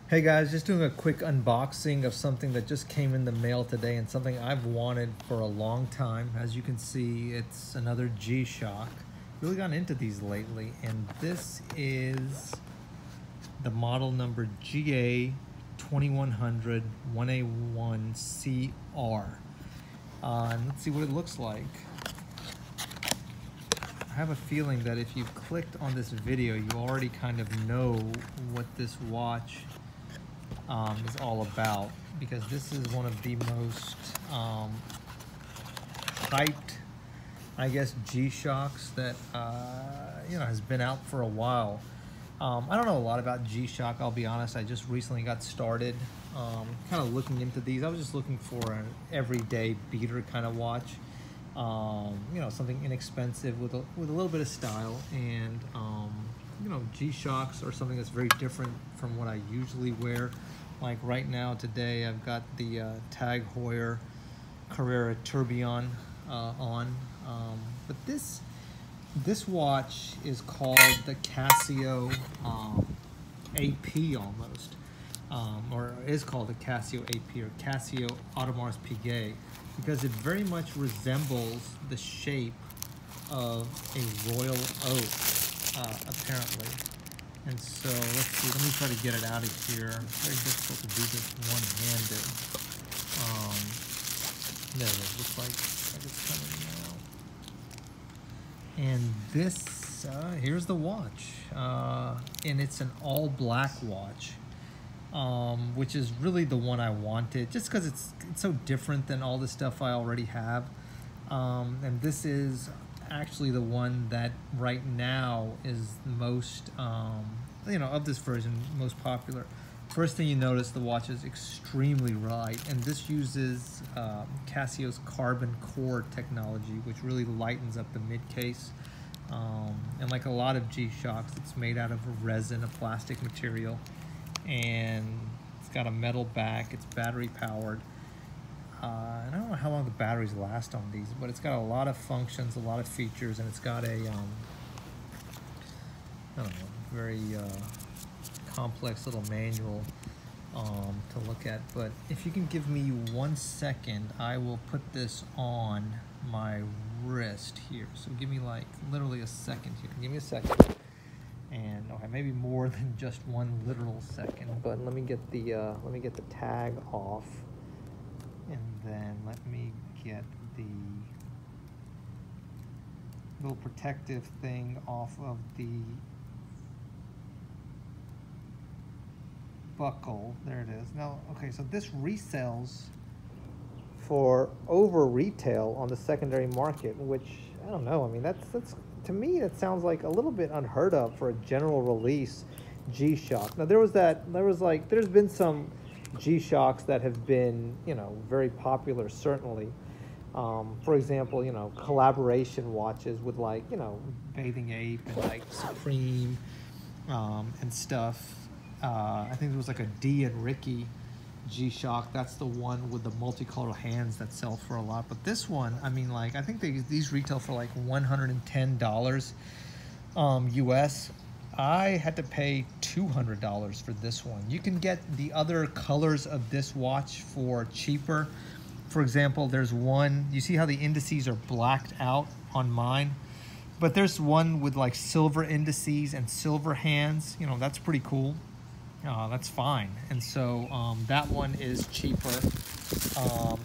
Hey guys, just doing a quick unboxing of something that just came in the mail today and something I've wanted for a long time. As you can see, it's another G-Shock. Really gotten into these lately, and this is the model number GA2100 1A1CR. And let's see what it looks like. I have a feeling that if you clicked on this video, you already kind of know what this watch is all about, because this is one of the most hyped, I guess, G-Shocks that has been out for a while. I don't know a lot about G-Shock, I'll be honest. I just recently got started kind of looking into these. I was just looking for an everyday beater kind of watch, something inexpensive with a little bit of style. And G-Shocks are something that's very different from what I usually wear. Like right now, today, I've got the Tag Heuer Carrera Tourbillon on. But this watch is called the Casio AP almost, or is called the Casio AP, or Casio Audemars Piguet, because it very much resembles the shape of a royal oak, apparently. And so let's see, let me try to get it out of here. It's very difficult to do this one-handed. There it is, looks like it's coming now. And this, here's the watch. And it's an all black watch, which is really the one I wanted, just because it's so different than all the stuff I already have. And this is actually the one that right now is most of this version, most popular. First thing you notice, the watch is extremely light, and this uses Casio's carbon core technology, which really lightens up the mid case. And like a lot of G-Shocks, it's made out of a resin, a plastic material, and it's got a metal back. It's battery powered. And I don't know how long the batteries last on these, but it's got a lot of functions, a lot of features, and it's got a very complex little manual to look at. But if you can give me 1 second, I will put this on my wrist here. So give me like literally a second here. Give me a second. And okay, maybe more than just one literal second. But let me get the tag off. And then let me get the little protective thing off of the buckle. There it is. Now, okay, so this resells for over retail on the secondary market, which, I don't know, I mean, that's to me, that sounds like a little bit unheard of for a general release G-Shock. Now, there's been some G-Shocks that have been, very popular, certainly. For example, collaboration watches with Bathing Ape and Supreme and stuff. I think there was a D and Ricky G-Shock. That's the one with the multicolored hands that sell for a lot. But this one, I mean, I think these retail for $110 US. I had to pay $200 for this one. You can get the other colors of this watch for cheaper. For example, there's one, you see how the indices are blacked out on mine? But there's one with silver indices and silver hands. That's pretty cool. That's fine. And so that one is cheaper.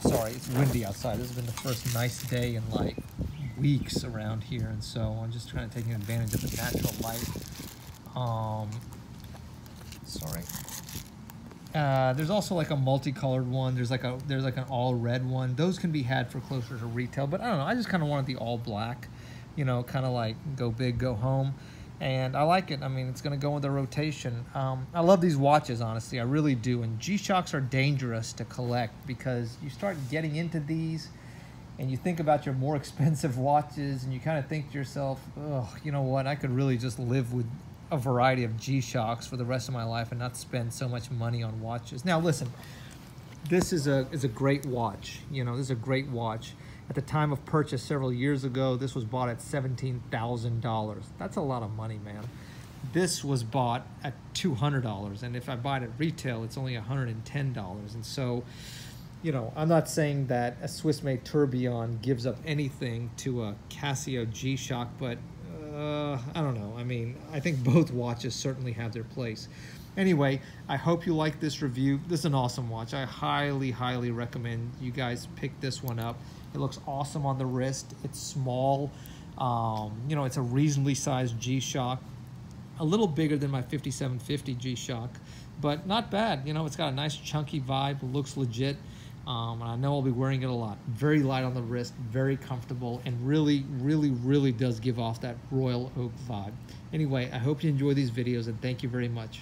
Sorry, it's windy outside. This has been the first nice day in weeks around here. And so I'm just trying to take advantage of the natural light. Sorry. There's also a multicolored one. There's an all red one. Those can be had for closer to retail, but I don't know. I just kind of wanted the all black, kind of go big, go home. And I like it. I mean, it's going to go in the rotation. I love these watches, honestly. I really do. And G-Shocks are dangerous to collect, because you start getting into these and you think about your more expensive watches and you kind of think to yourself, oh, you know what? I could really just live with a variety of G-Shocks for the rest of my life and not spend so much money on watches. Now, listen, this is a great watch. This is a great watch. At the time of purchase several years ago, this was bought at $17,000. That's a lot of money, man. This was bought at $200, and if I buy it at retail, it's only $110. And so, you know, I'm not saying that a Swiss-made tourbillon gives up anything to a Casio G-Shock, but I don't know. I mean, I think both watches certainly have their place. Anyway, I hope you like this review. This is an awesome watch. I highly, highly recommend you guys pick this one up. It looks awesome on the wrist. It's small. You know, it's a reasonably sized G-Shock. A little bigger than my 5750 G-Shock, but not bad. You know, it's got a nice chunky vibe, looks legit, and I know I'll be wearing it a lot. Very light on the wrist, very comfortable, and really, really, really does give off that Royal Oak vibe. Anyway, I hope you enjoy these videos, and thank you very much.